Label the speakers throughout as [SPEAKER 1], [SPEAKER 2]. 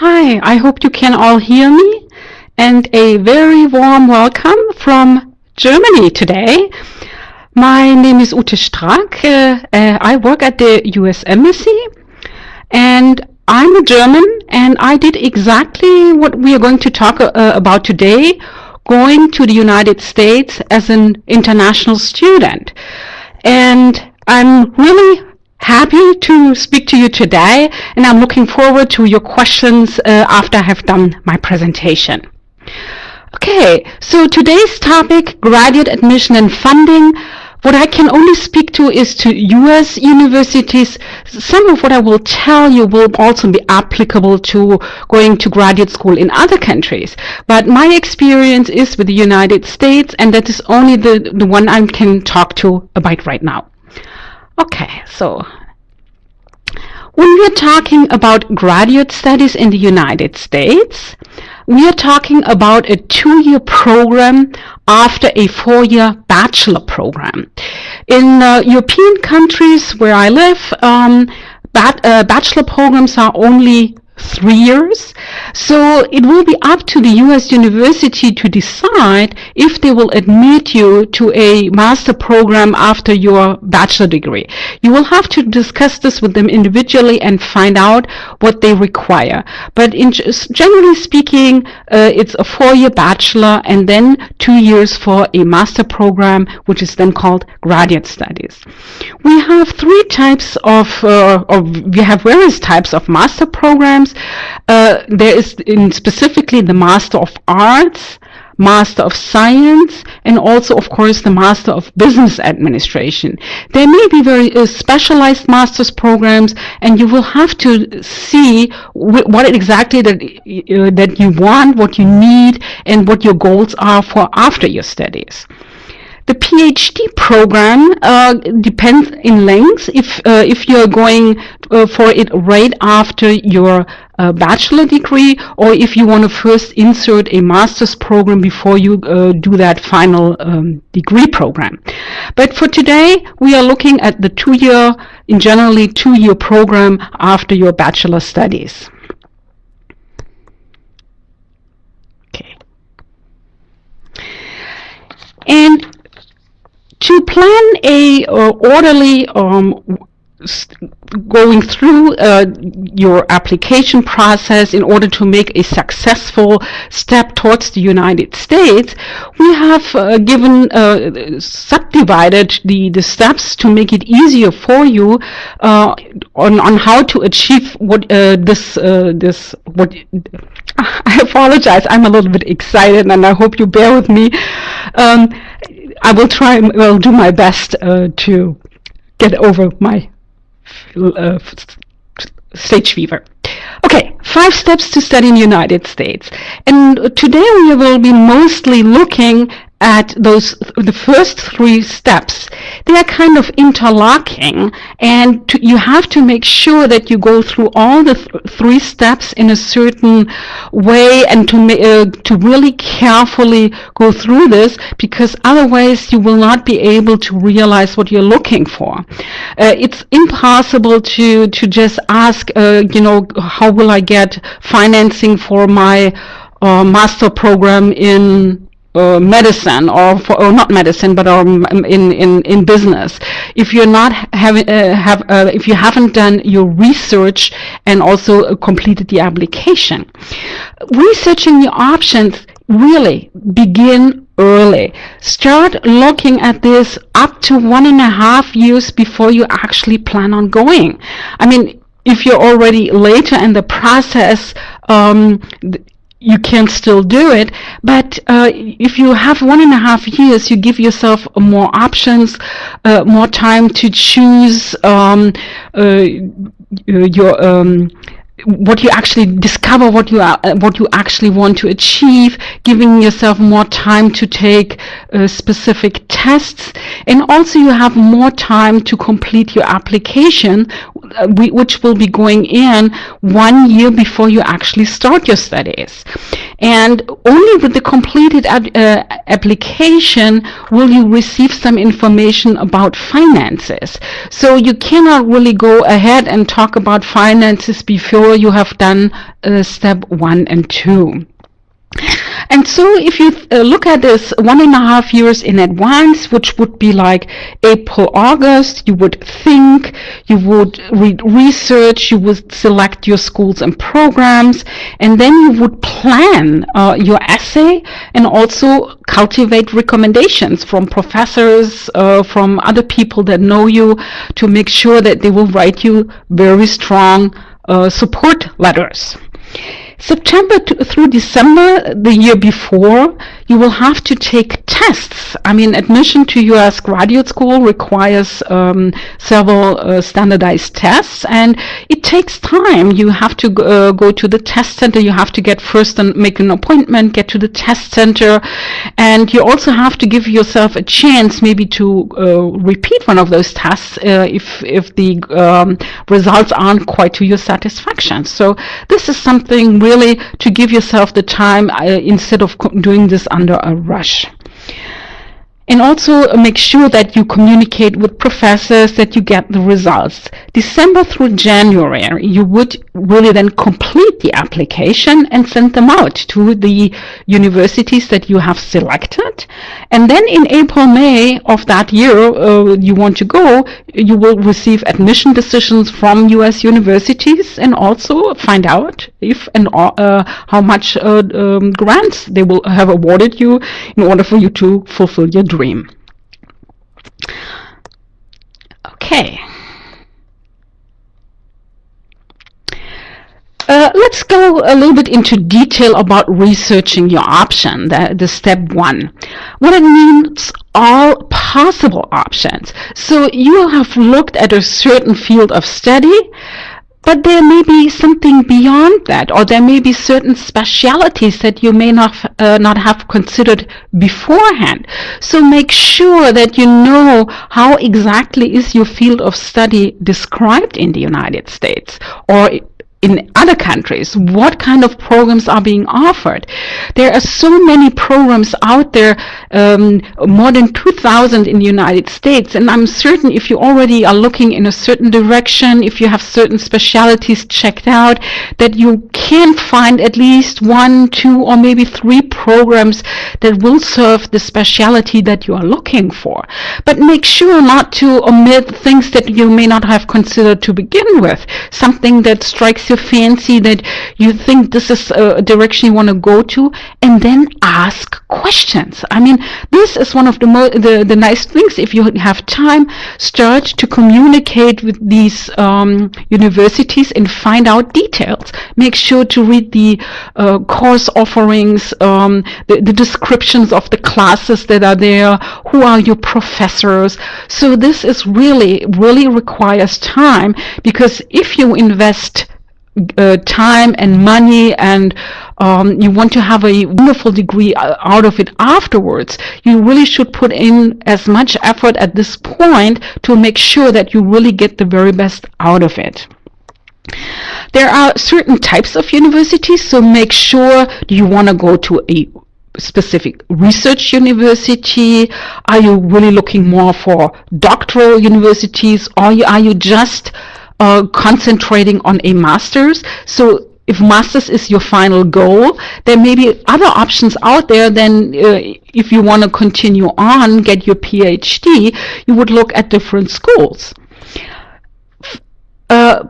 [SPEAKER 1] Hi, I hope you can all hear me, and a very warm welcome from Germany today. My name is Ute Strack. I work at the US Embassy, and I'm a German, and I did exactly what we are going to talk about today, going to the United States as an international student. And I'm really happy to speak to you today, and I'm looking forward to your questions after I have done my presentation. Okay, so today's topic, graduate admission and funding. What I can only speak to is to US universities. Some of what I will tell you will also be applicable to going to graduate school in other countries. But my experience is with the United States, and that is only the one I can talk to about right now. Okay, so when we are talking about graduate studies in the United States, we are talking about a 2-year program after a 4-year bachelor program. In European countries where I live, bachelor programs are only 3 years, so it will be up to the US university to decide if they will admit you to a master program after your bachelor degree. You will have to discuss this with them individually and find out what they require. But generally speaking, it's a 4-year bachelor and then 2 years for a master program, which is then called graduate studies. We have we have various types of master programs. There is specifically the Master of Arts, Master of Science, and also, of course, the Master of Business Administration. There may be very specialized master's programs, and you will have to see what exactly that you want, what you need, and what your goals are for after your studies. The PhD program depends in length. If you're going for it right after your bachelor degree, or if you want to first insert a master's program before you do that final degree program. But for today, we are looking at the 2-year program after your bachelor studies. Okay. And to plan a orderly going through your application process in order to make a successful step towards the United States, we have subdivided the steps to make it easier for you on how to achieve what I apologize, I'm a little bit excited and I hope you bear with me. I will do my best to get over my stage fever. Okay, 5 steps to study in the United States. And today we will be mostly looking at the first 3 steps. They are kind of interlocking, and you have to make sure that you go through all the 3 steps in a certain way, and to really carefully go through this, because otherwise you will not be able to realize what you're looking for. It's impossible to just ask, how will I get financing for my master program in medicine, or not medicine, but in business, if you're not if you haven't done your research and also completed the application. Researching your options, really begin early. Start looking at this up to 1.5 years before you actually plan on going. I mean, if you're already later in the process, you can still do it, but if you have 1.5 years, you give yourself more options, more time to choose what you actually discover, what you actually want to achieve, giving yourself more time to take specific tests, and also you have more time to complete your application, which will be going in 1 year before you actually start your studies. And only with the completed application will you receive some information about finances. So you cannot really go ahead and talk about finances before sure you have done step 1 and 2. And so if you look at this 1.5 years in advance, which would be like April, August, you would think, you would read research, you would select your schools and programs, and then you would plan your essay and also cultivate recommendations from professors, from other people that know you, to make sure that they will write you very strong support letters. September through December, the year before, you will have to take tests. I mean, admission to U.S. graduate school requires several standardized tests, and it takes time. You have to go to the test center. You have to get first and make an appointment, get to the test center, and you also have to give yourself a chance maybe to repeat one of those tests if the results aren't quite to your satisfaction. So this is something really to give yourself the time instead of doing this under a rush. And also make sure that you communicate with professors, that you get the results. December through January, you would really then complete the application and send them out to the universities that you have selected. And then in April, May of that year you want to go, you will receive admission decisions from US universities and also find out if and how much grants they will have awarded you in order for you to fulfill your dream. Okay. Let's go a little bit into detail about researching your option, the step 1. What it means, all possible options. So you have looked at a certain field of study, but there may be something beyond that, or there may be certain specialities that you may not have considered beforehand. So make sure that you know how exactly is your field of study described in the United States or in other countries. What kind of programs are being offered? There are so many programs out there, more than 2,000 in the United States, and I'm certain if you already are looking in a certain direction, if you have certain specialities checked out, that you can find at least 1, 2, or maybe 3 programs that will serve the specialty that you are looking for. But make sure not to omit things that you may not have considered to begin with. Something that strikes your fancy, that you think this is a direction you want to go to, and then ask questions. I mean, this is one of the nice things. If you have time, start to communicate with these universities and find out details. Make sure to read the course offerings, the descriptions of the classes that are there, who are your professors. So this is really requires time, because if you invest time and money and you want to have a wonderful degree out of it afterwards, you really should put in as much effort at this point to make sure that you really get the very best out of it. There are certain types of universities, so make sure, do you want to go to a specific research university? Are you really looking more for doctoral universities, or are you just concentrating on a master's? So if master's is your final goal, there may be other options out there. Then if you want to continue on, get your PhD, you would look at different schools.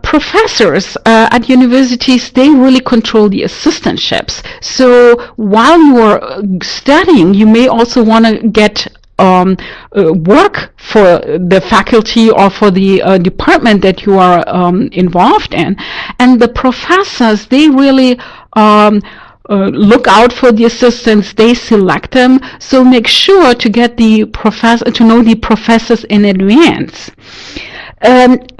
[SPEAKER 1] Professors at universities, they really control the assistantships. So while you are studying, you may also want to get work for the faculty or for the department that you are involved in. And the professors, they really look out for the assistants, they select them. So make sure to get to know the professors in advance.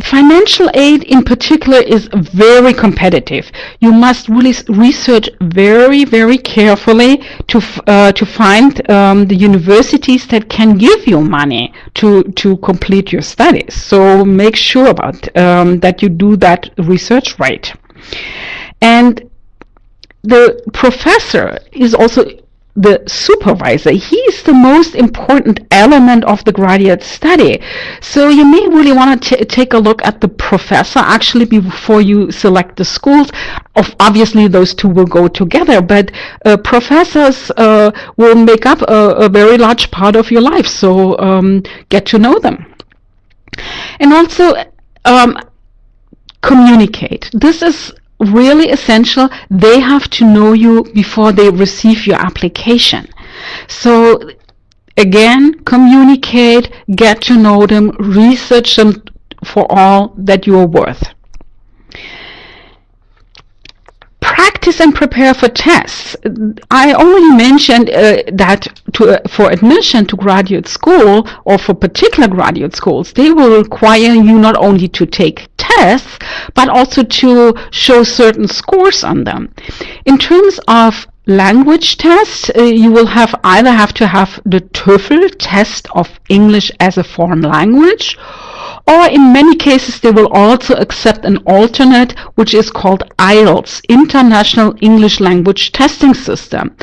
[SPEAKER 1] Financial aid in particular is very competitive. You must really research very carefully to find the universities that can give you money to complete your studies. So make sure about that you do that research right. And the professor is also the supervisor. He's the most important element of the graduate study. So you may really want to take a look at the professor actually before you select the schools. Obviously, those two will go together, but professors will make up a very large part of your life. So get to know them. And also communicate. This is really essential. They have to know you before they receive your application. So again, communicate, get to know them, research them for all that you are worth. Practice and prepare for tests. I already mentioned that for admission to graduate school or for particular graduate schools, they will require you not only to take tests, but also to show certain scores on them. In terms of language tests, you will either have to have the TOEFL test of English as a foreign language, or in many cases they will also accept an alternate, which is called IELTS, International English Language Testing System.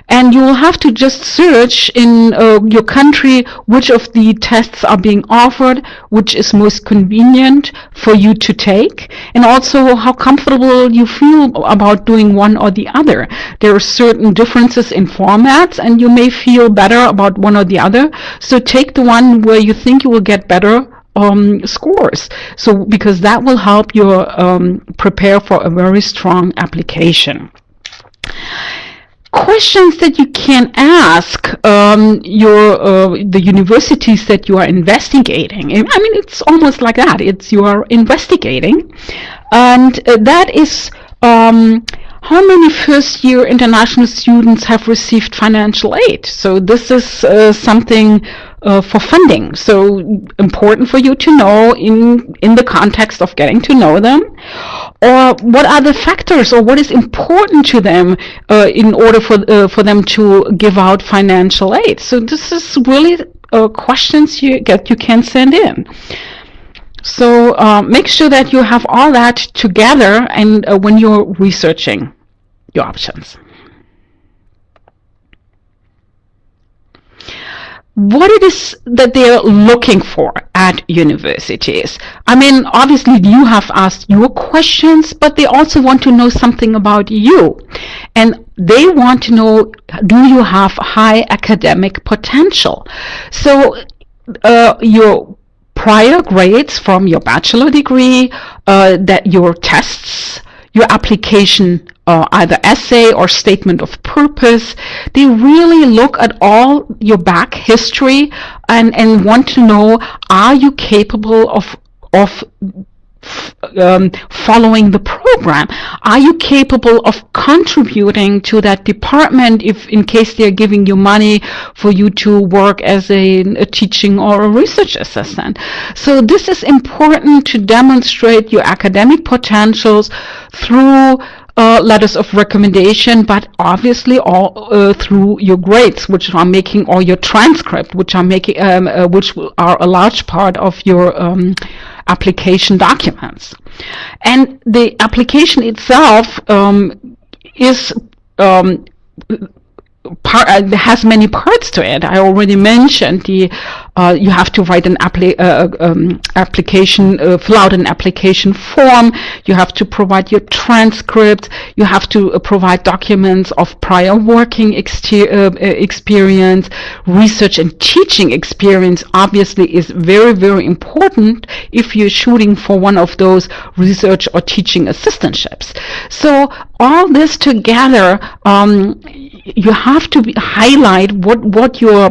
[SPEAKER 1] And you will have to just search in your country which of the tests are being offered, which is most convenient for you to take, and also how comfortable you feel about doing one or the other. There are certain differences in formats, and you may feel better about one or the other. So take the one where you think you will get better scores. So because that will help you prepare for a very strong application. Questions that you can ask the universities that you are investigating. I mean, it's almost like that. You are investigating, and that is how many first-year international students have received financial aid. So this is something for funding. So important for you to know in the context of getting to know them. Or what are the factors, or what is important to them in order for them to give out financial aid. So this is really questions you can send in. So make sure that you have all that together and when you're researching your options. What it is that they're looking for at universities. I mean, obviously you have asked your questions, but they also want to know something about you. And they want to know, do you have high academic potential? So your prior grades from your bachelor degree, that your tests, your application, either essay or statement of purpose, they really look at all your back history and want to know, are you capable of following the program? Are you capable of contributing to that department if in case they're giving you money for you to work as a teaching or a research assistant? So this is important to demonstrate your academic potentials through letters of recommendation, but obviously all through your grades, which are making, or your transcript, which are making, which are a large part of your application documents. And the application itself is has many parts to it. I already mentioned you have to write an application, fill out an application form. You have to provide your transcript. You have to provide documents of prior working experience. Research and teaching experience obviously is very, very important if you're shooting for one of those research or teaching assistantships. So all this together, you have to highlight what your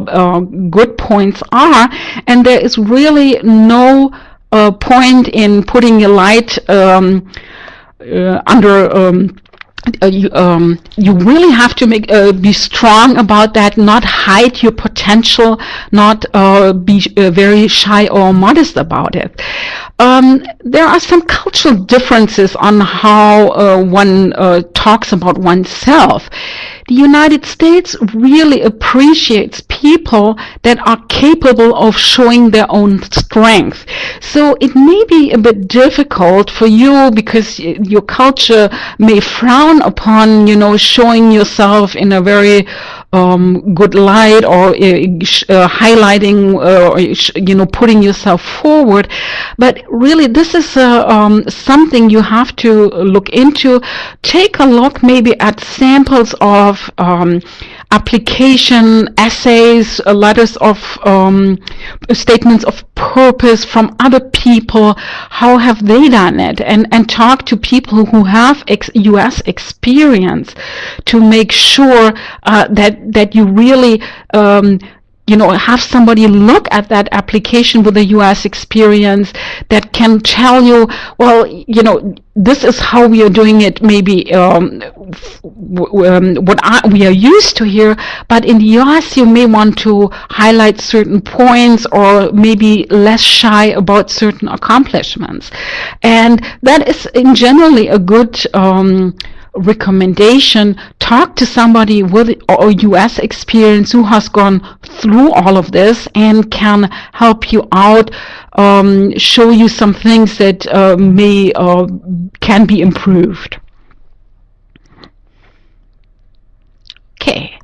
[SPEAKER 1] good points are, and there is really no point in putting a light under you really have to be strong about that, not hide your potential, not be very shy or modest about it. There are some cultural differences on how one talks about oneself. The United States really appreciates people that are capable of showing their own strength. So it may be a bit difficult for you because your culture may frown upon, showing yourself in a very good light, or highlighting, or putting yourself forward. But really, this is something you have to look into. Take a look maybe at samples of application essays, letters of statements of purpose from other people. How have they done it? And talk to people who have US experience to make sure that you really have somebody look at that application with a US experience that can tell you, well, this is how we are doing it, maybe what we are used to here, but in the US you may want to highlight certain points, or maybe less shy about certain accomplishments. And that is in generally a good recommendation. Talk to somebody with a US experience who has gone through all of this and can help you out, show you some things that can be improved. Okay.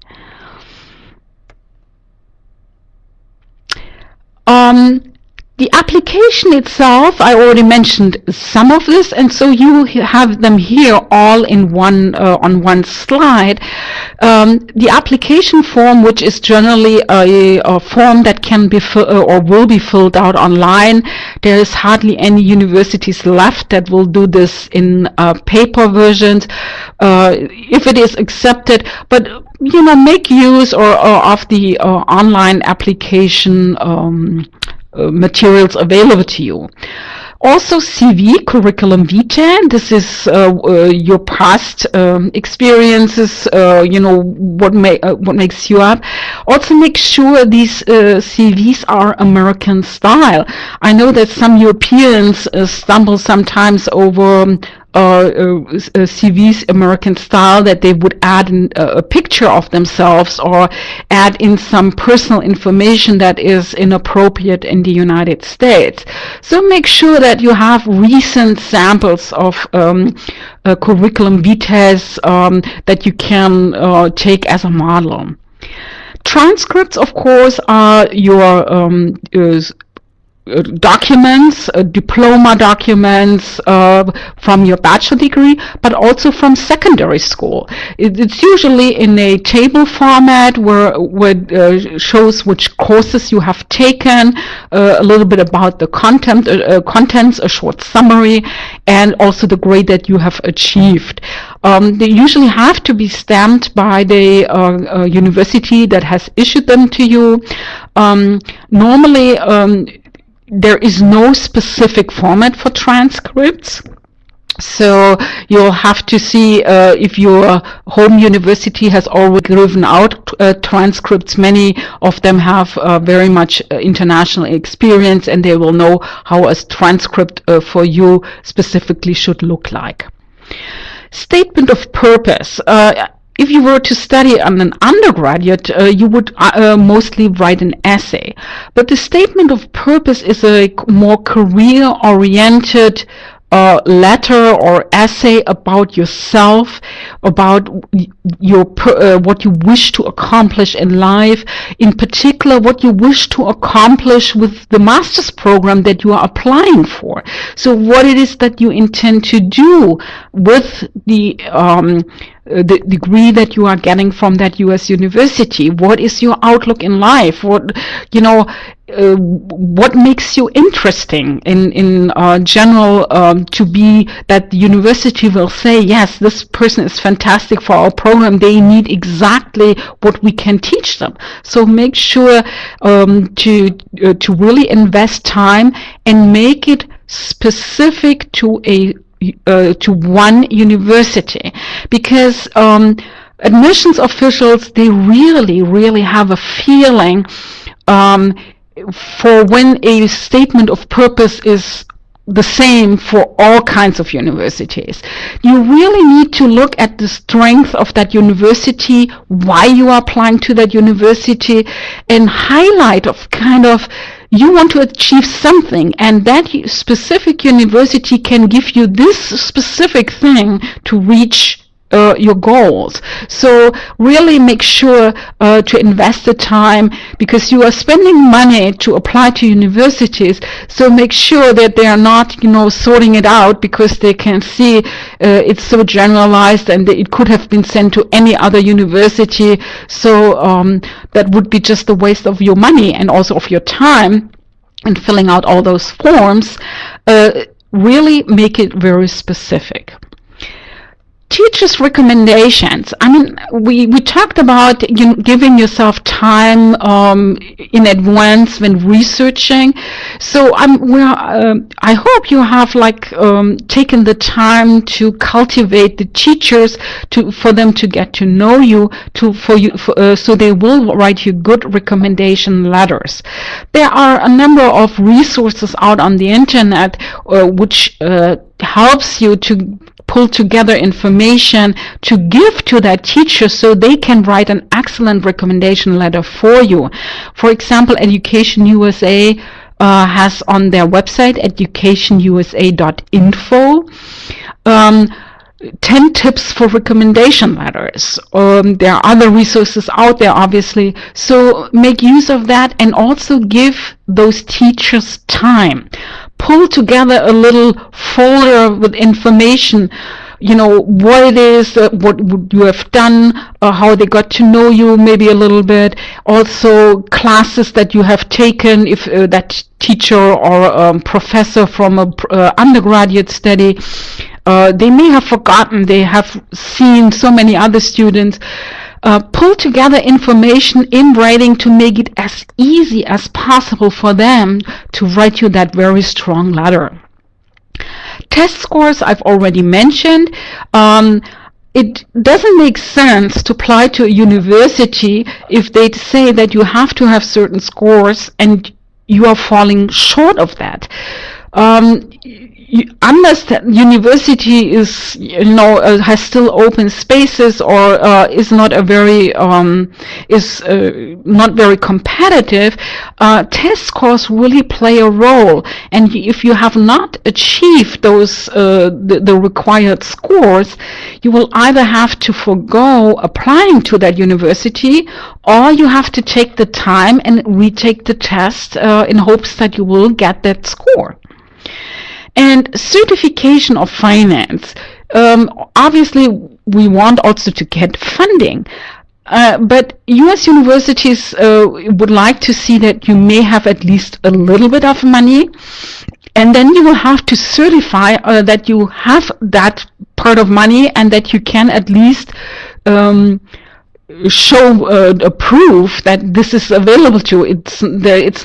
[SPEAKER 1] The application itself, I already mentioned some of this, and so you have them here all in one on one slide. The application form, which is generally a form that can be or will be filled out online. There is hardly any universities left that will do this in paper versions, if it is accepted. But make use of the online application materials available to you. Also, CV, curriculum vitae. This is your past experiences. What makes you up. Also, make sure these CVs are American style. I know that some Europeans stumble sometimes over CVs American style, that they would add a picture of themselves or add in some personal information that is inappropriate in the United States. So make sure that you have recent samples of curriculum vitae that you can take as a model. Transcripts, of course, are your documents, diploma documents from your bachelor degree, but also from secondary school. It's usually in a table format where shows which courses you have taken, a little bit about the contents, a short summary, and also the grade that you have achieved. They usually have to be stamped by the university that has issued them to you. Normally, there is no specific format for transcripts, so you'll have to see if your home university has already given out transcripts. Many of them have very much international experience, and they will know how a transcript for you specifically should look like. Statement of purpose. If you were to study on an undergraduate, you would mostly write an essay. But the statement of purpose is a more career-oriented letter or essay about yourself, about your what you wish to accomplish in life, in particular what you wish to accomplish with the master's program that you are applying for. So what it is that you intend to do with the degree that you are getting from that US university. What is your outlook in life? What makes you interesting in general, to be that the university will say, yes, this person is fantastic for our program. They need exactly what we can teach them. So make sure to really invest time and make it specific to one university, because admissions officials, they really have a feeling for when a statement of purpose is the same for all kinds of universities. You really need to look at the strength of that university, why you are applying to that university, and highlight of you want to achieve something, and that specific university can give you this specific thing to reach your goals. So really make sure to invest the time, because you are spending money to apply to universities. So make sure that they are not, sorting it out because they can see it's so generalized and it could have been sent to any other university. So that would be just a waste of your money and also of your time in filling out all those forms. Really make it very specific. Teachers' recommendations. I mean, we talked about giving yourself time in advance when researching. So I hope you have taken the time to cultivate the teachers for them to get to know you, so they will write you good recommendation letters. There are a number of resources out on the internet which helps you to pull together information to give to that teacher so they can write an excellent recommendation letter for you. For example, Education USA has on their website, educationusa.info, 10 tips for recommendation letters. There are other resources out there, obviously, so make use of that, and also give those teachers time. Pull together a little folder with information, what it is, what you have done, how they got to know you maybe a little bit, also classes that you have taken, if that teacher or professor from a undergraduate study, they may have forgotten, they have seen so many other students. Pull together information in writing to make it as easy as possible for them to write you that very strong letter. Test scores I've already mentioned. It doesn't make sense to apply to a university if they say that you have to have certain scores and you are falling short of that. Unless the university is, has still open spaces or is not very competitive, test scores really play a role. And if you have not achieved those the required scores, you will either have to forgo applying to that university, or you have to take the time and retake the test in hopes that you will get that score. And certification of finance. Obviously, we want also to get funding. But U.S. universities would like to see that you may have at least a little bit of money. And then you will have to certify that you have that part of money and that you can at least show a proof that this is available to you. It's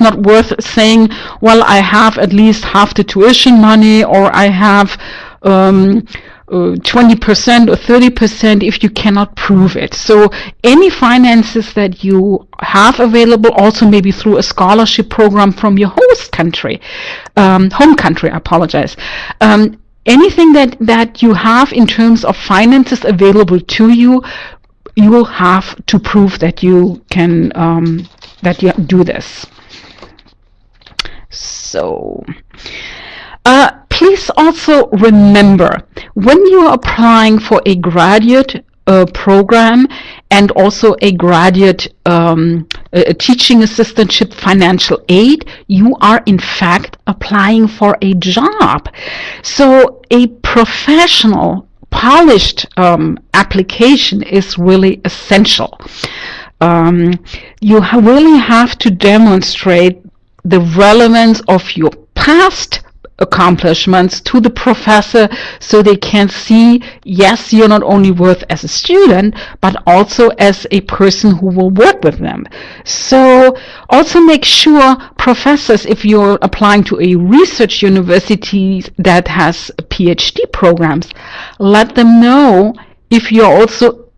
[SPEAKER 1] not worth saying, well, I have at least half the tuition money, or I have 20% or 30% if you cannot prove it. So any finances that you have available, also maybe through a scholarship program from your host country, home country, I apologize. Anything that you have in terms of finances available to you, you will have to prove that you can that you do this. So please also remember, when you are applying for a graduate program and also a graduate a teaching assistantship financial aid, you are in fact applying for a job. So a professional, polished application is really essential. You really have to demonstrate the relevance of your past accomplishments to the professor, so they can see, yes, you're not only worth as a student, but also as a person who will work with them. So also make sure professors, if you're applying to a research university that has PhD programs, let them know if you're also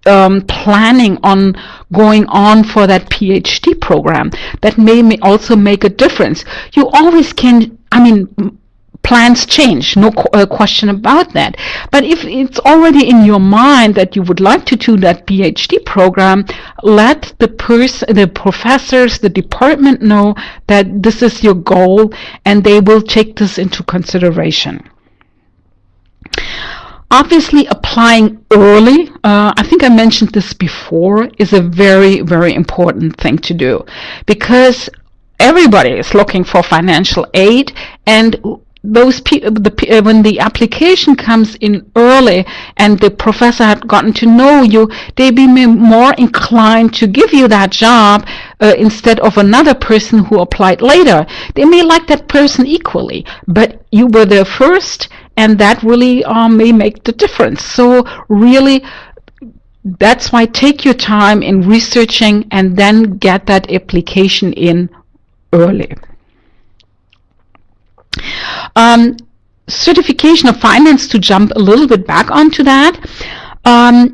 [SPEAKER 1] planning on going on for that PhD program. That may also make a difference. You always can, plans change, no question about that. But if it's already in your mind that you would like to do that PhD program, let the professors, the department know that this is your goal, and they will take this into consideration. Obviously, apply applying early, I think I mentioned this before, is a very, very important thing to do, because everybody is looking for financial aid, and those when the application comes in early and the professor had gotten to know you, they'd be more inclined to give you that job instead of another person who applied later. They may like that person equally, but you were there first, and that really may make the difference. So really, that's why take your time in researching and then get that application in early. Certification of finance, to jump a little bit back onto that. I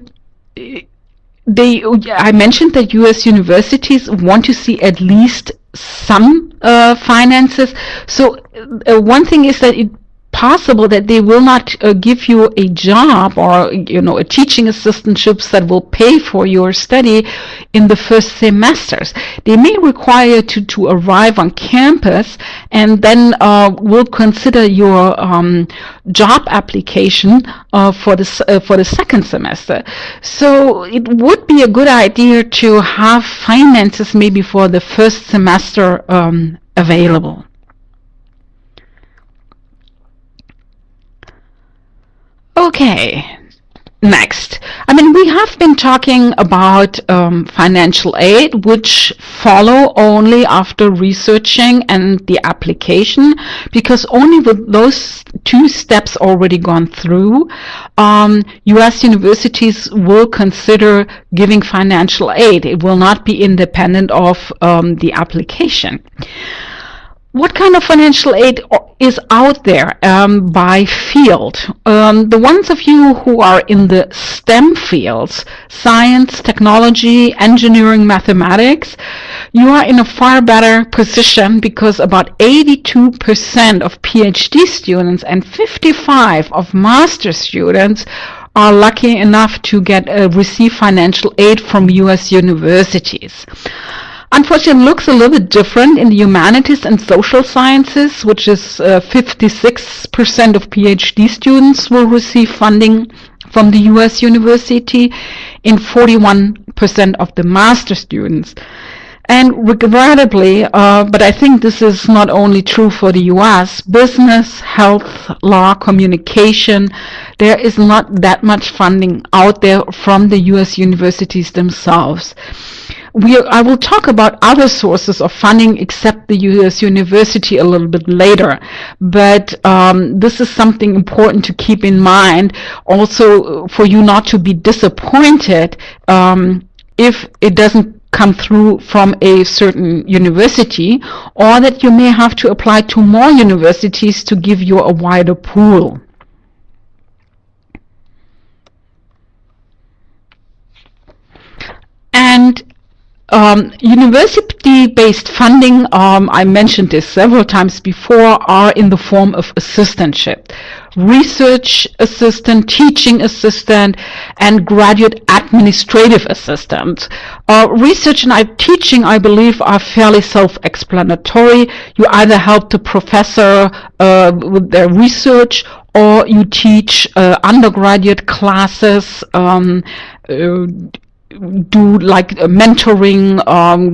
[SPEAKER 1] mentioned that U.S. universities want to see at least some finances. So one thing is that it's possible that they will not give you a job or a teaching assistantship that will pay for your study in the first semesters. They may require you to arrive on campus, and then will consider your job application for the second semester. So it would be a good idea to have finances maybe for the first semester available. Okay, next. We have been talking about financial aid, which follow only after researching and the application, because only with those two steps already gone through, U.S. universities will consider giving financial aid. It will not be independent of the application. What kind of financial aid is out there by field? The ones of you who are in the STEM fields, science, technology, engineering, mathematics, you are in a far better position, because about 82% of PhD students and 55% of master students are lucky enough to receive financial aid from U.S. universities. Unfortunately, it looks a little bit different in the humanities and social sciences, which is 56% of PhD students will receive funding from the U.S. university, in 41% of the master students. And regrettably, but I think this is not only true for the U.S., business, health, law, communication, there is not that much funding out there from the U.S. universities themselves. I will talk about other sources of funding except the U.S. university a little bit later, but this is something important to keep in mind, also for you not to be disappointed if it doesn't come through from a certain university, or that you may have to apply to more universities to give you a wider pool. And university-based funding, I mentioned this several times before, are in the form of assistantship. Research assistant, teaching assistant, and graduate administrative assistant. Research and teaching, I believe, are fairly self-explanatory. You either help the professor with their research, or you teach undergraduate classes, do like mentoring,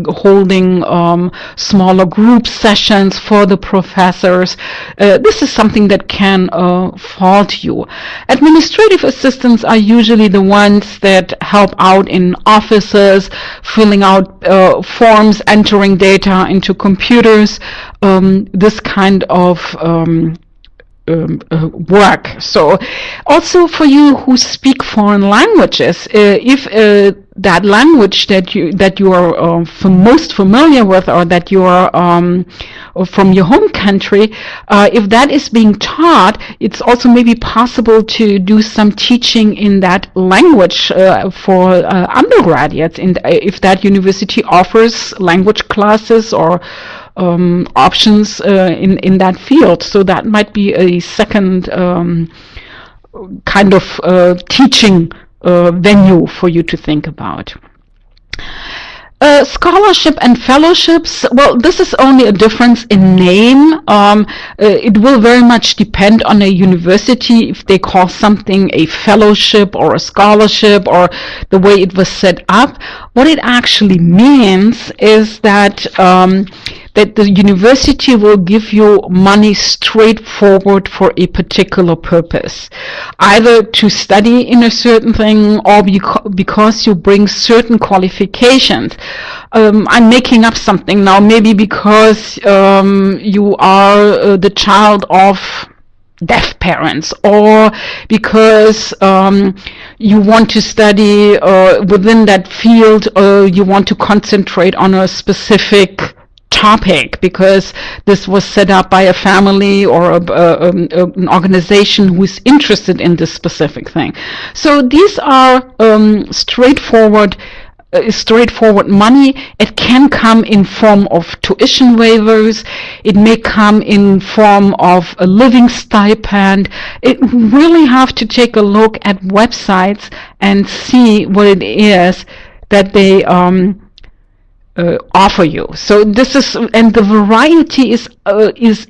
[SPEAKER 1] holding smaller group sessions for the professors. This is something that can fall to you. Administrative assistants are usually the ones that help out in offices, filling out forms, entering data into computers, this kind of work. So also for you who speak foreign languages, if that language that you are most familiar with, or that you are from your home country, if that is being taught, it's also maybe possible to do some teaching in that language for undergraduates, if that university offers language classes or options in that field. So that might be a second kind of teaching venue for you to think about. Scholarship and fellowships, well, this is only a difference in name. It will very much depend on a university if they call something a fellowship or a scholarship or the way it was set up. What it actually means is that that the university will give you money straightforward for a particular purpose, either to study in a certain thing or because you bring certain qualifications. I'm making up something now, maybe because you are the child of deaf parents, or because you want to study within that field, you want to concentrate on a specific topic because this was set up by a family or an organization who is interested in this specific thing. So these are straightforward money. It can come in form of tuition waivers. It may come in form of a living stipend. It really have to take a look at websites and see what it is that they offer you. So this is, and the variety is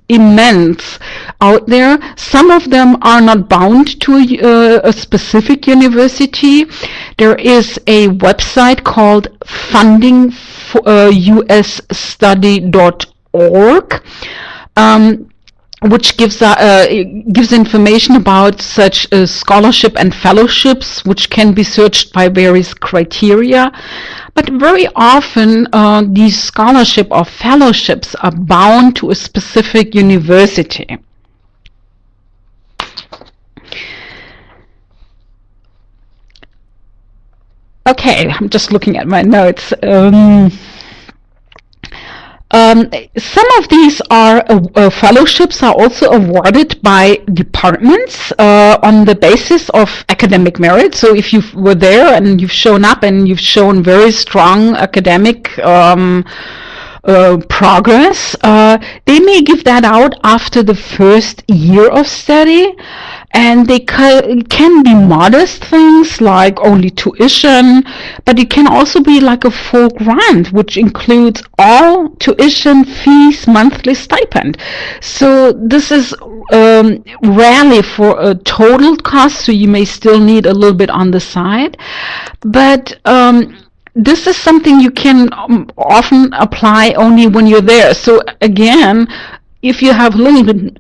[SPEAKER 1] immense out there. Some of them are not bound to a specific university. There is a website called fundinguSstudy.org, which gives information about such scholarship and fellowships, which can be searched by various criteria. But very often, these scholarship or fellowships are bound to a specific university. Okay, I'm just looking at my notes. Some of these are fellowships are also awarded by departments on the basis of academic merit. So if you were there and you've shown up and you've shown very strong academic progress, they may give that out after the first year of study. And they can be modest things like only tuition, but it can also be like a full grant, which includes all tuition, fees, monthly stipend. So this is rarely for a total cost, so you may still need a little bit on the side. But this is something you can often apply only when you're there. So again, if you have a little bit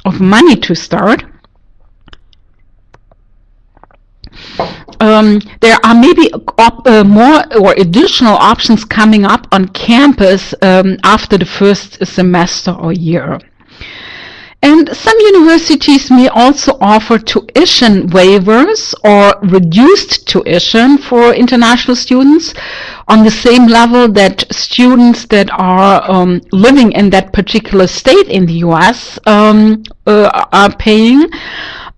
[SPEAKER 1] of money to start, there are maybe more or additional options coming up on campus after the first semester or year. And some universities may also offer tuition waivers or reduced tuition for international students on the same level that students that are living in that particular state in the US are paying.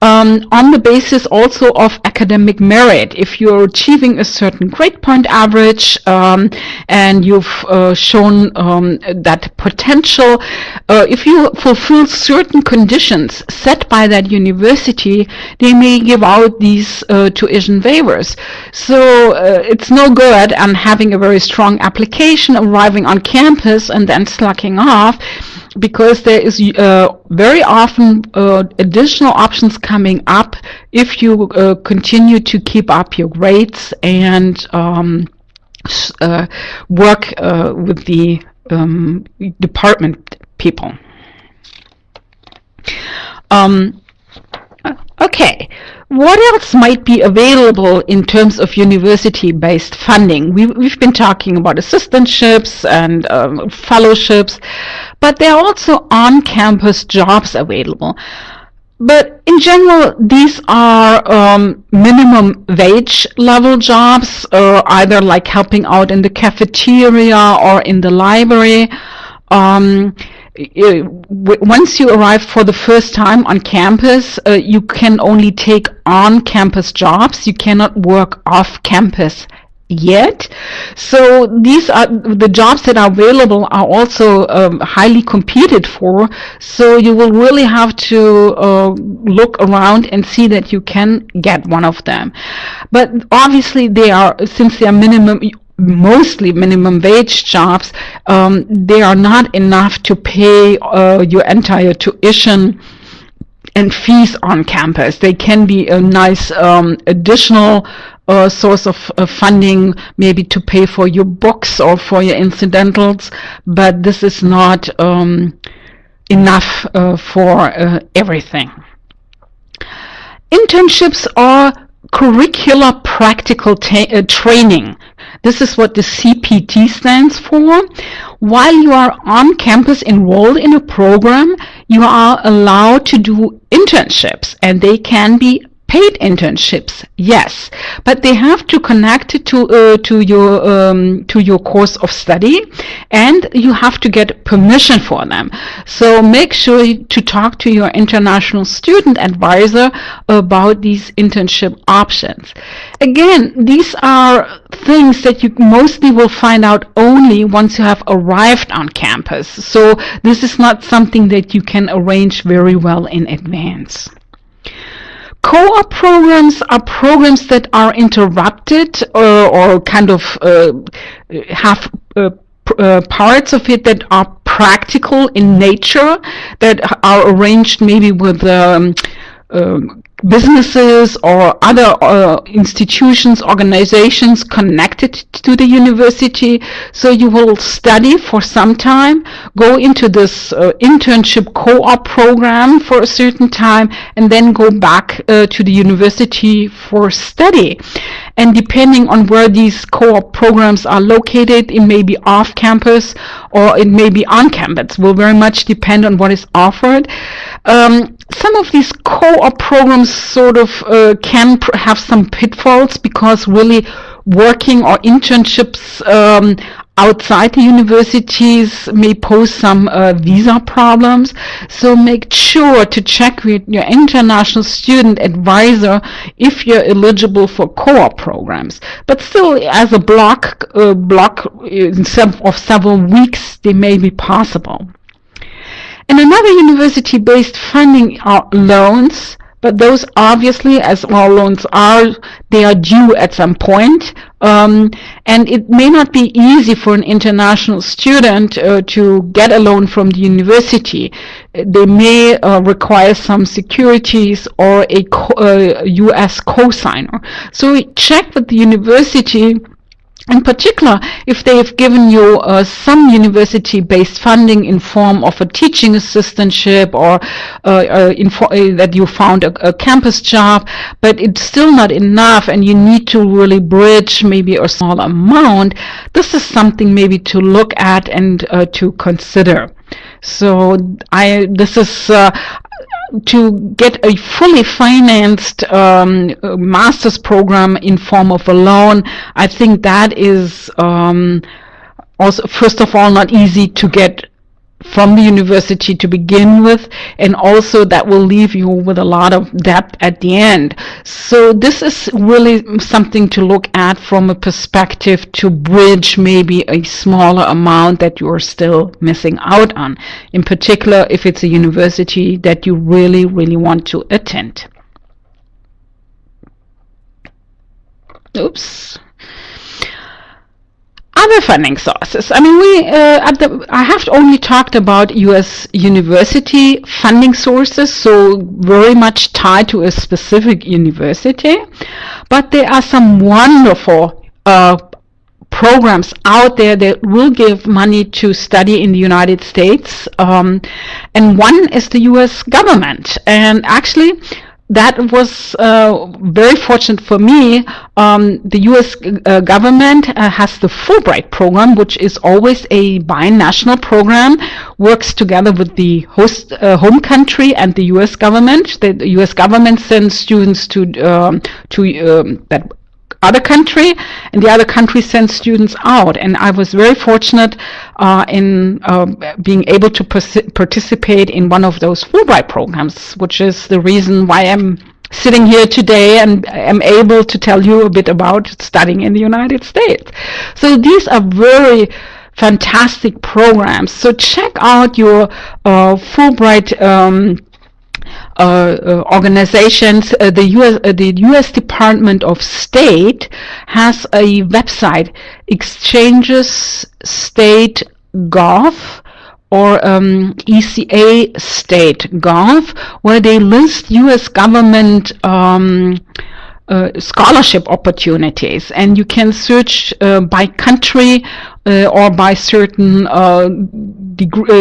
[SPEAKER 1] On the basis also of academic merit. If you're achieving a certain grade point average and you've shown that potential, if you fulfill certain conditions set by that university, they may give out these tuition waivers. So it's no good having a very strong application, arriving on campus and then slacking off, because there is very often additional options coming up if you continue to keep up your grades and work with the department people. Okay, what else might be available in terms of university-based funding? We've been talking about assistantships and fellowships, but there are also on-campus jobs available. But in general, these are minimum wage level jobs, either like helping out in the cafeteria or in the library. Once you arrive for the first time on campus, you can only take on-campus jobs. You cannot work off-campus yet. So these are the jobs that are available are also highly competed for. So you will really have to look around and see that you can get one of them. But obviously they are, since they are minimum mostly minimum wage jobs, they are not enough to pay your entire tuition and fees on campus. They can be a nice additional source of funding, maybe to pay for your books or for your incidentals, but this is not enough for everything. Internships are curricular practical training. This is what the CPT stands for. While you are on campus enrolled in a program, you are allowed to do internships, and they can be paid internships, yes, but they have to connect it to your course of study, and you have to get permission for them. So make sure to talk to your international student advisor about these internship options. Again, these are things that you mostly will find out only once you have arrived on campus. So this is not something that you can arrange very well in advance. Co-op programs are programs that are interrupted or kind of have parts of it that are practical in nature, that are arranged maybe with businesses or other institutions, organizations connected to the university. So you will study for some time, go into this internship co-op program for a certain time, and then go back to the university for study. And depending on where these co-op programs are located, it may be off campus or it may be on campus. Will very much depend on what is offered. Some of these co-op programs sort of can have some pitfalls, because really working or internships outside the universities may pose some visa problems. So make sure to check with your international student advisor if you're eligible for co-op programs. But still, as a block of several weeks, they may be possible. And another university-based funding are loans, but those obviously, as all loans are, they are due at some point. And it may not be easy for an international student to get a loan from the university. They may require some securities or a US cosigner. So check with the university, in particular, if they have given you some university-based funding in form of a teaching assistantship or that you found a campus job, but it's still not enough and you need to really bridge maybe a small amount, this is something maybe to look at and to consider. So this is to get a fully financed master's program in form of a loan. I think that is also, first of all, not easy to get from the university to begin with, and also that will leave you with a lot of debt at the end. So this is really something to look at from a perspective to bridge maybe a smaller amount that you're still missing out on, in particular if it's a university that you really, really want to attend. Oops. Other funding sources. I mean, I have only talked about U.S. university funding sources, so very much tied to a specific university. But there are some wonderful programs out there that will give money to study in the United States. And one is the U.S. government. And actually, that was very fortunate for me. The U.S. government has the Fulbright program, which is always a bi-national program, works together with the host home country and the U.S. government. The U.S. government sends students to that other country, and the other country sends students out. And I was very fortunate in being able to participate in one of those Fulbright programs, which is the reason why I'm sitting here today and am able to tell you a bit about studying in the United States. So these are very fantastic programs. So check out your Fulbright organizations, the U.S. Department of State has a website, Exchanges State Gov, or ECA State Gov, where they list U.S. government scholarship opportunities, and you can search by country or by certain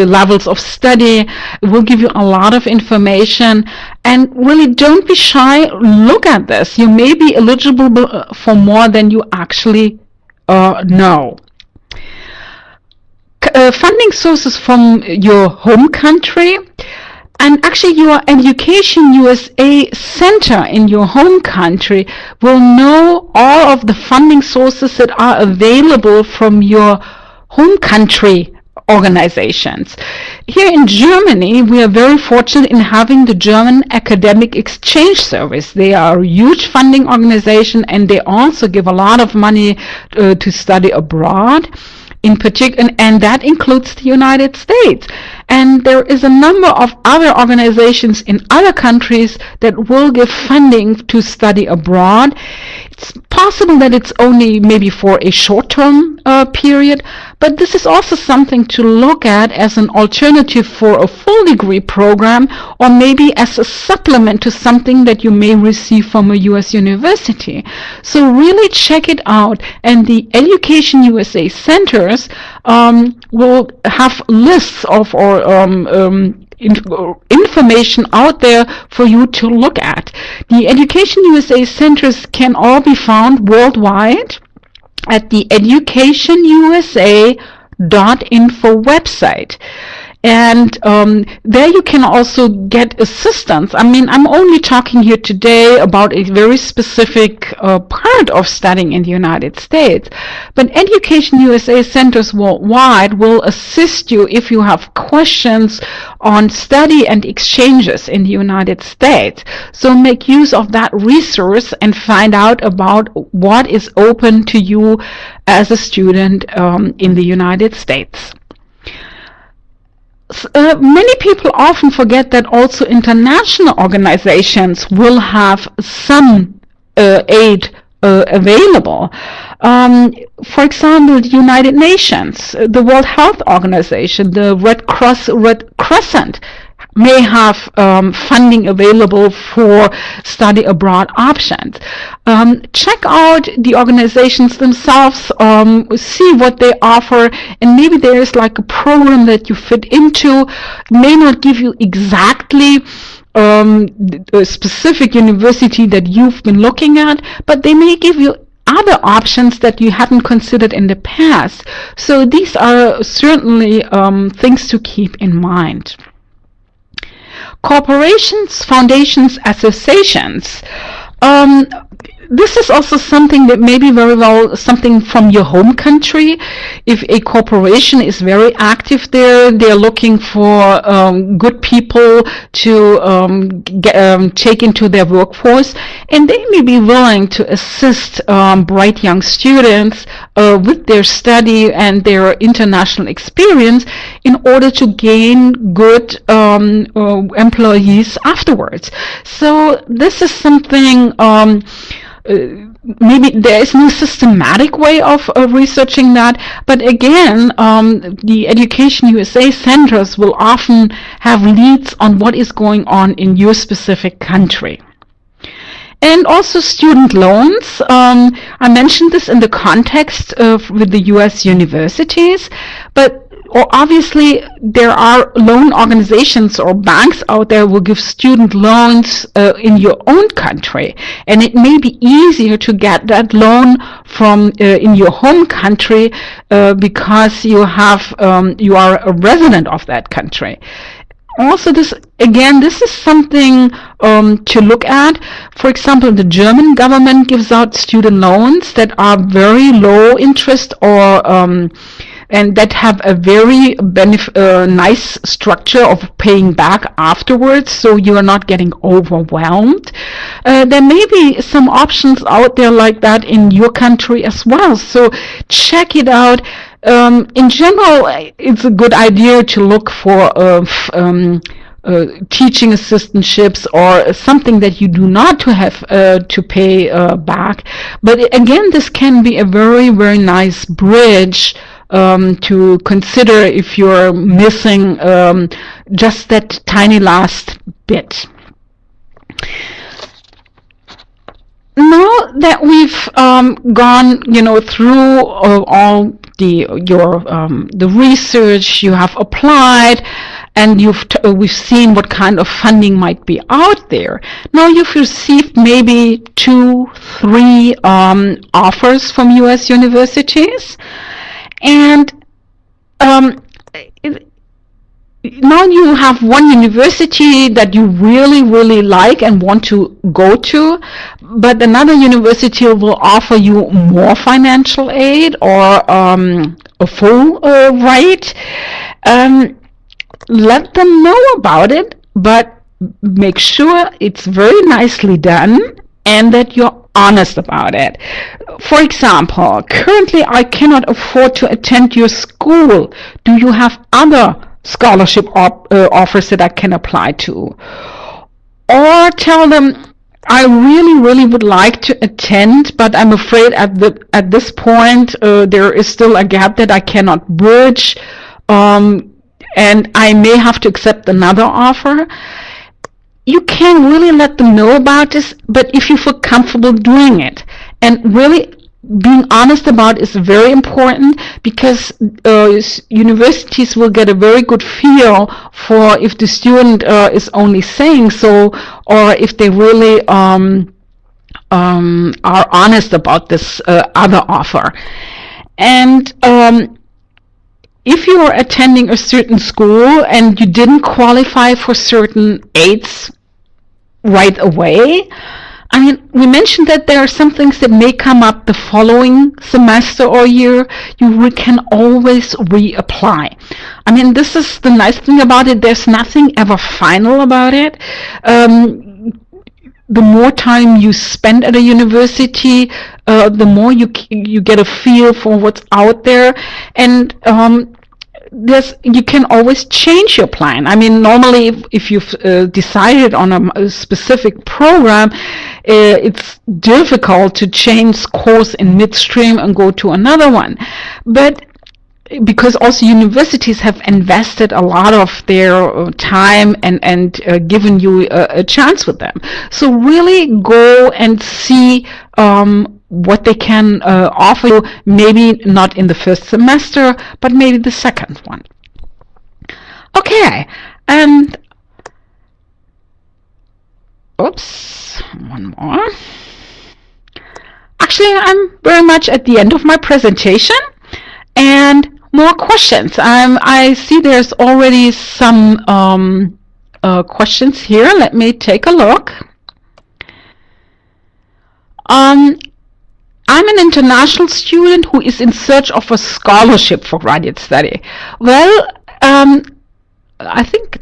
[SPEAKER 1] levels of study. It will give you a lot of information, and really don't be shy. Look at this. You may be eligible for more than you actually know. Funding sources from your home country, and actually your Education USA Center in your home country will know all of the funding sources that are available from your home country organizations. Here in Germany, we are very fortunate in having the German Academic Exchange Service. They are a huge funding organization, and they also give a lot of money to study abroad. In particular, and that includes the United States. And there is a number of other organizations in other countries that will give funding to study abroad. It's possible that it's only maybe for a short-term period, but this is also something to look at as an alternative for a full degree program, or maybe as a supplement to something that you may receive from a U.S. university. So really check it out, and the Education USA centers will have lists of information out there for you to look at. The Education USA centers can all be found worldwide at the educationusa.info website. And there you can also get assistance. I mean, I'm only talking here today about a very specific part of studying in the United States. But Education USA centers worldwide will assist you if you have questions on study and exchanges in the United States. So make use of that resource and find out about what is open to you as a student in the United States. Many people often forget that also international organizations will have some aid available. For example, the United Nations, the World Health Organization, the Red Crescent may have funding available for study abroad options. Check out the organizations themselves, see what they offer, and maybe there is like a program that you fit into. It may not give you exactly a specific university that you've been looking at, but they may give you other options that you hadn't considered in the past. So these are certainly things to keep in mind. Corporations, foundations, associations. This is also something that may be very well something from your home country. If a corporation is very active there, they're looking for good people to take into their workforce, and they may be willing to assist bright young students with their study and their international experience in order to gain good employees afterwards. So this is something maybe there is no systematic way of researching that, but again, the Education USA centers will often have leads on what is going on in your specific country. And also student loans. I mentioned this in the context with the US universities, but obviously there are loan organizations or banks out there who will give student loans in your own country, and it may be easier to get that loan from in your home country because you are a resident of that country. Also, this is something to look at. For example, the German government gives out student loans that are very low interest or and that have a very nice structure of paying back afterwards, so you are not getting overwhelmed. There may be some options out there like that in your country as well, so check it out. In general, it's a good idea to look for teaching assistantships or something that you do not to have to pay back. But again, this can be a very, very nice bridge to consider if you're missing just that tiny last bit. Now that we've gone, through all the research you have applied, and we've seen what kind of funding might be out there. Now you've received maybe 2-3 offers from U.S. universities, and now you have one university that you really, really like and want to go to, but another university will offer you more financial aid or a full rate. Let them know about it, but make sure it's very nicely done and that you're honest about it. For example, currently I cannot afford to attend your school. Do you have other scholarship offers that I can apply to? Or tell them, I really, really would like to attend, but I'm afraid at this point there is still a gap that I cannot bridge, and I may have to accept another offer. You can really let them know about this, but if you feel comfortable doing it, and really being honest about it is very important, because universities will get a very good feel for if the student is only saying so, or if they really are honest about this other offer. And if you are attending a certain school and you didn't qualify for certain aids right away, I mean, we mentioned that there are some things that may come up the following semester or year. You can always reapply. I mean, this is the nice thing about it. There's nothing ever final about it. The more time you spend at a university, the more you get a feel for what's out there, and you can always change your plan. I mean, normally if you've decided on a specific program, it's difficult to change course in midstream and go to another one. But because also universities have invested a lot of their time and given you a chance with them. So really go and see what they can offer you, maybe not in the first semester, but maybe the second one. Okay, and oops, one more. Actually, I'm very much at the end of my presentation, and more questions. I see there's already some questions here. Let me take a look. I'm an international student who is in search of a scholarship for graduate study. Well, I think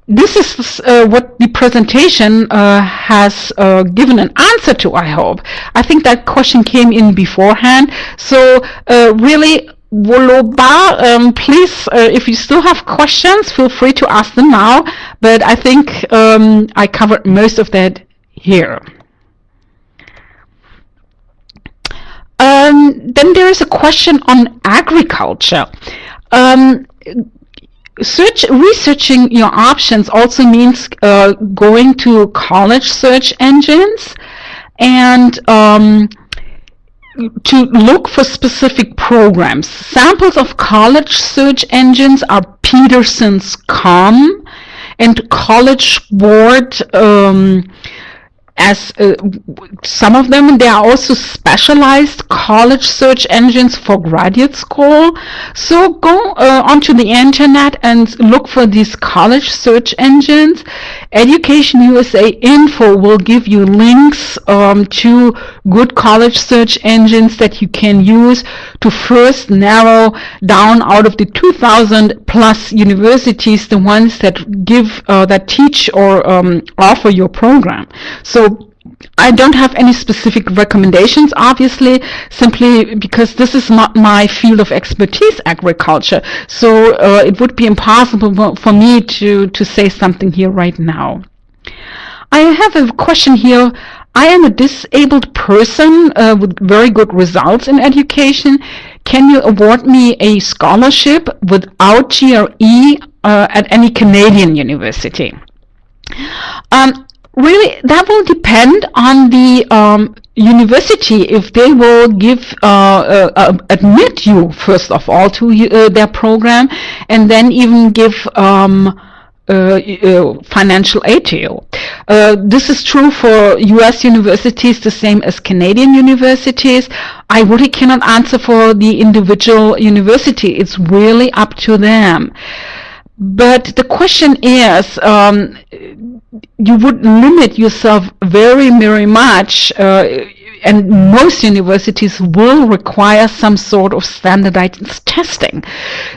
[SPEAKER 1] this is what the presentation has given an answer to, I hope. I think that question came in beforehand. So really, Woloba, please, if you still have questions, feel free to ask them now. But I think I covered most of that here. Then there is a question on agriculture. Researching your options also means going to college search engines and to look for specific programs. Samples of college search engines are Peterson's.com and College Board. As some of them, there are also specialized college search engines for graduate school. So go onto the internet and look for these college search engines. Education USA Info will give you links to good college search engines that you can use to first narrow down out of the 2,000 plus universities the ones that give that teach or offer your program. So I don't have any specific recommendations, obviously, simply because this is not my field of expertise, agriculture. So it would be impossible for me to say something here right now. I have a question here. I am a disabled person with very good results in education. Can you award me a scholarship without GRE at any Canadian university? Really, that will depend on the university, if they will admit you, first of all, to their program, and then even give financial aid to you. This is true for US universities, the same as Canadian universities. I really cannot answer for the individual university. It's really up to them. But the question is, you would limit yourself very, very much, and most universities will require some sort of standardized testing.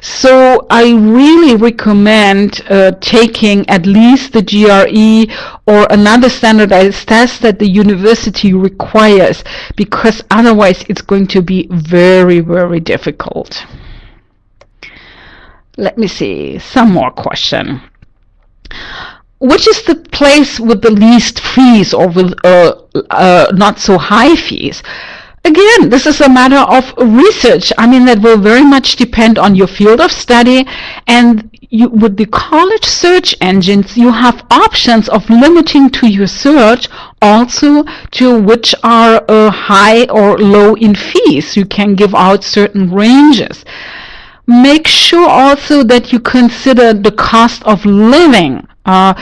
[SPEAKER 1] So I really recommend taking at least the GRE or another standardized test that the university requires, because otherwise it's going to be very, very difficult. Let me see, some more question. Which is the place with the least fees, or with not so high fees? Again, this is a matter of research. I mean, that will very much depend on your field of study, and with the college search engines, you have options of limiting to your search also to which are high or low in fees. You can give out certain ranges. Make sure also that you consider the cost of living, or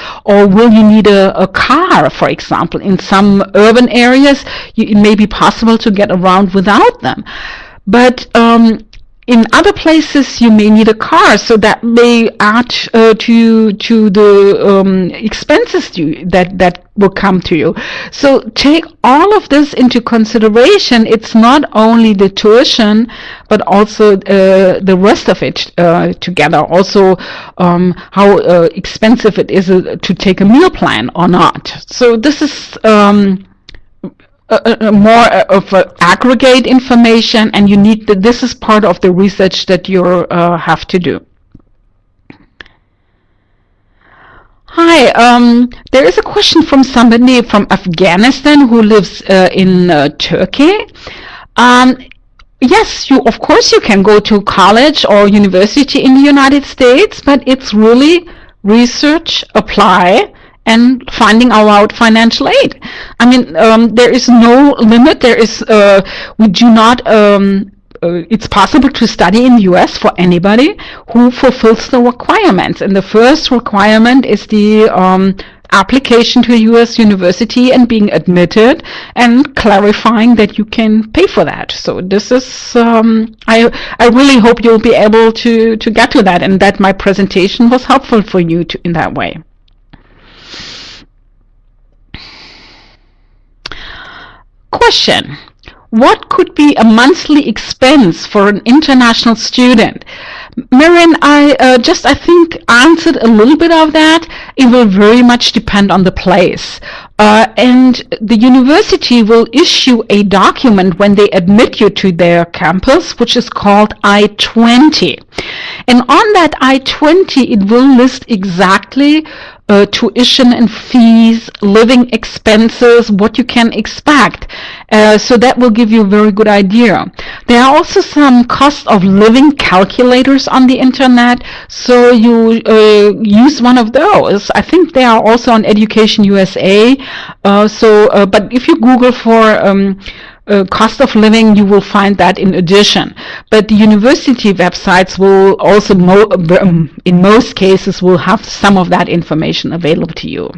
[SPEAKER 1] will you need a car, for example. In some urban areas, it may be possible to get around without them. But in other places, you may need a car, so that may add to the expenses that will come to you. So take all of this into consideration. It's not only the tuition, but also the rest of it together. Also, how expensive it is to take a meal plan or not. So this is more of aggregate information, and you need this is part of the research that you have to do. Hi, there is a question from somebody from Afghanistan who lives in Turkey. Yes, of course you can go to college or university in the United States, but it's really research, apply, and finding out financial aid. I mean, there is no limit. There is, we do not, it's possible to study in the US for anybody who fulfills the requirements. And the first requirement is the application to a US university and being admitted and clarifying that you can pay for that. So this is, I really hope you'll be able to get to that, and that my presentation was helpful for you in that way. Question: what could be a monthly expense for an international student? Marian, I think answered a little bit of that. It will very much depend on the place. And the university will issue a document when they admit you to their campus, which is called I-20. And on that I-20, it will list exactly tuition and fees, living expenses, what you can expect. So that will give you a very good idea. There are also some cost of living calculators on the internet, so you use one of those. I think they are also on Education USA. But if you Google for cost of living, you will find that in addition. But the university websites will also, in most cases, will have some of that information available to you.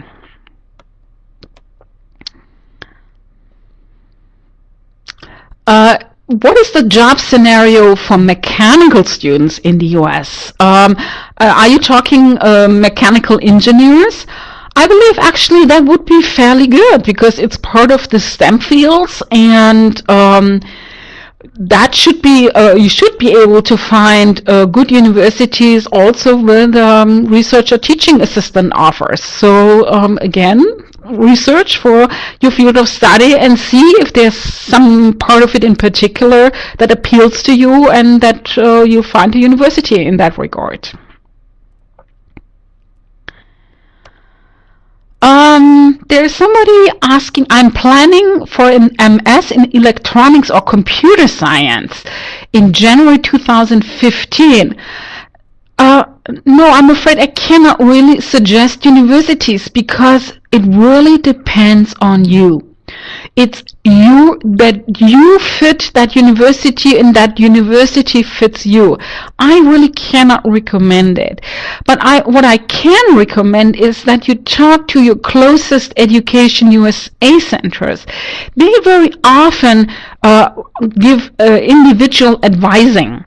[SPEAKER 1] What is the job scenario for mechanical students in the US? Are you talking mechanical engineers? I believe actually that would be fairly good, because it's part of the STEM fields, and that should be you should be able to find good universities also with research or teaching assistant offers. So again, research for your field of study and see if there's some part of it in particular that appeals to you and that you find a university in that regard. There's somebody asking, I'm planning for an MS in electronics or computer science in January 2015. No, I'm afraid I cannot really suggest universities because it really depends on you. It's you, that you fit that university and that university fits you. I really cannot recommend it. But what I can recommend is that you talk to your closest Education USA centers. They very often give individual advising.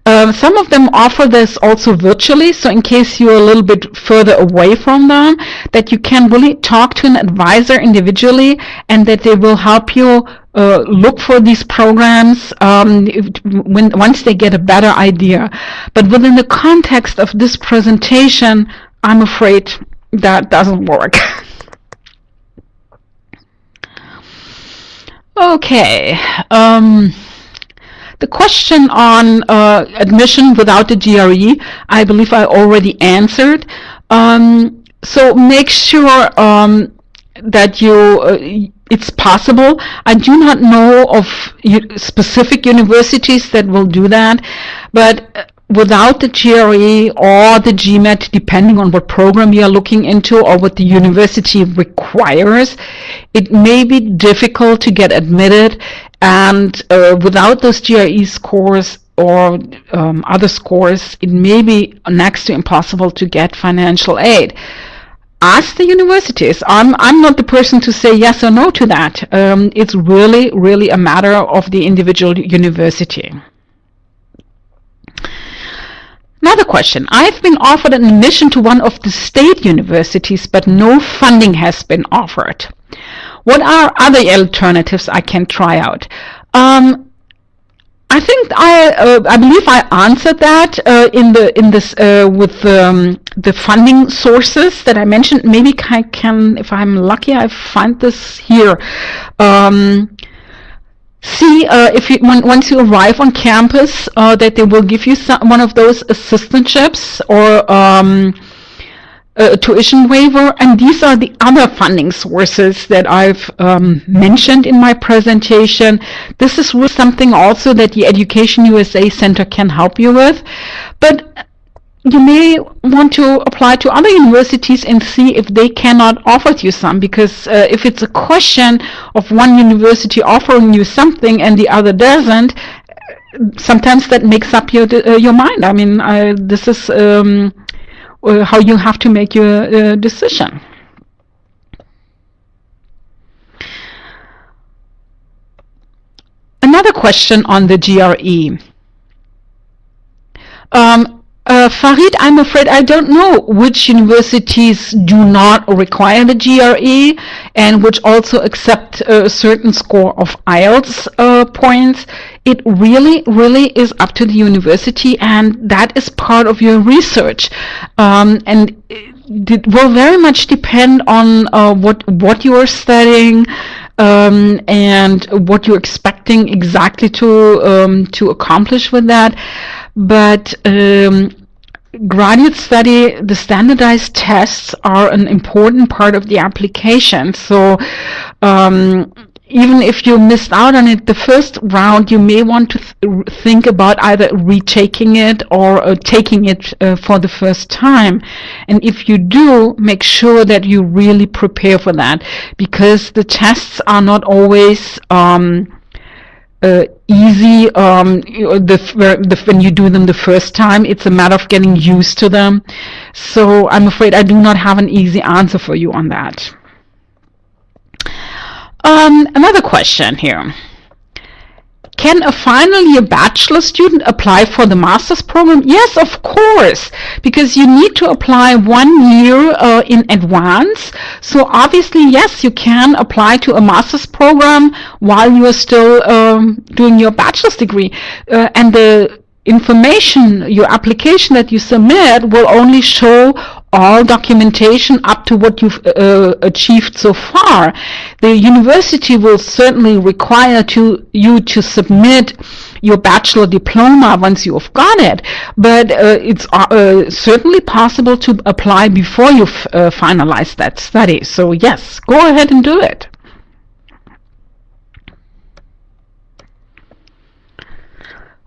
[SPEAKER 1] Some of them offer this also virtually, so in case you're a little bit further away from them, that you can really talk to an advisor individually and that they will help you look for these programs once they get a better idea. But within the context of this presentation, I'm afraid that doesn't work. Okay. The question on admission without the GRE, I believe I already answered. So make sure that it's possible. I do not know of specific universities that will do that, but without the GRE or the GMAT, depending on what program you are looking into or what the university requires, it may be difficult to get admitted. And without those GRE scores or other scores, it may be next to impossible to get financial aid. Ask the universities. I'm not the person to say yes or no to that. It's really, really a matter of the individual university. Another question. I've been offered an admission to one of the state universities, but no funding has been offered. What are other alternatives I can try out? I think I believe I answered that with the funding sources that I mentioned. Maybe I can, if I'm lucky, I find this here. See if once you arrive on campus that they will give you one of those assistantships or tuition waiver, and these are the other funding sources that I've mentioned in my presentation. This is really something also that the Education USA Center can help you with, but you may want to apply to other universities and see if they cannot offer you some, because if it's a question of one university offering you something and the other doesn't, sometimes that makes up your mind. I mean, this is how you have to make your decision. Another question on the GRE. Farid, I'm afraid I don't know which universities do not require the GRE and which also accept a certain score of IELTS points. It really, really is up to the university, and that is part of your research. And it will very much depend on what you are studying and what you're expecting exactly to accomplish with that. But graduate study, the standardized tests are an important part of the application. So even if you missed out on it the first round, you may want to think about either retaking it or taking it for the first time. And if you do, make sure that you really prepare for that, because the tests are not always easy when you do them the first time. It's a matter of getting used to them. So I'm afraid I do not have an easy answer for you on that. Another question here. Can a final year bachelor student apply for the master's program? Yes, of course, because you need to apply 1 year in advance. So obviously, yes, you can apply to a master's program while you are still doing your bachelor's degree. And the information, your application that you submit will only show all documentation up to what you've achieved so far. The university will certainly require you to submit your bachelor diploma once you've got it, but it's certainly possible to apply before you've finalized that study. So yes, go ahead and do it.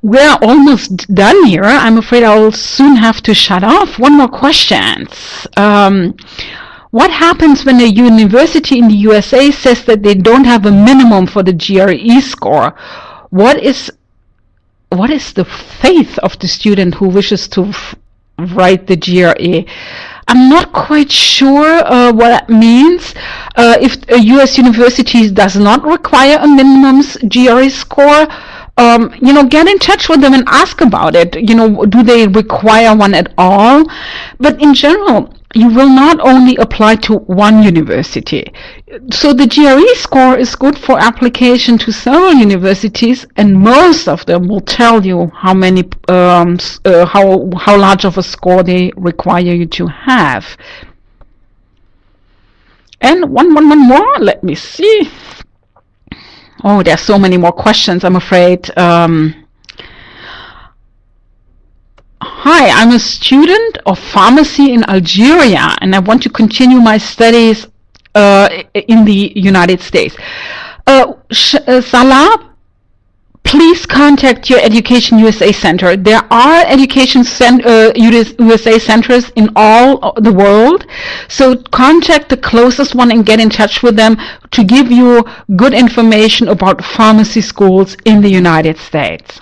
[SPEAKER 1] We're almost done here. I'm afraid I'll soon have to shut off. One more question. What happens when a university in the USA says that they don't have a minimum for the GRE score? What is the faith of the student who wishes to write the GRE? I'm not quite sure what that means. If a US university does not require a minimum GRE score, get in touch with them and ask about it. Do they require one at all? But in general, you will not only apply to one university. So the GRE score is good for application to several universities, and most of them will tell you how many, how large of a score they require you to have. And one more. Let me see. Oh, there's so many more questions, I'm afraid. Hi, I'm a student of pharmacy in Algeria, and I want to continue my studies in the United States. Salah, please contact your Education USA Center. There are Education USA centers in all the world, so contact the closest one and get in touch with them to give you good information about pharmacy schools in the United States.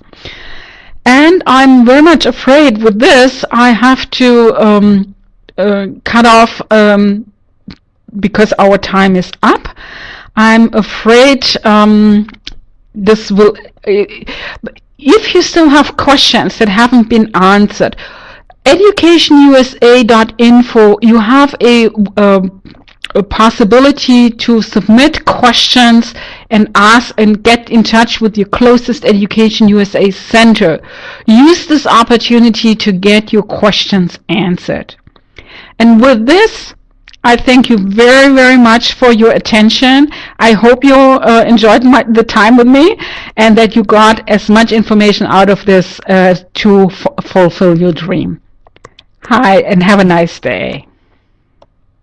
[SPEAKER 1] And I'm very much afraid with this I have to cut off because our time is up. I'm afraid this will, if you still have questions that haven't been answered, educationusa.info, you have a possibility to submit questions and ask and get in touch with your closest Education USA center. Use this opportunity to get your questions answered. And with this, I thank you very, very much for your attention. I hope you enjoyed the time with me and that you got as much information out of this to fulfill your dream. Hi, and have a nice day.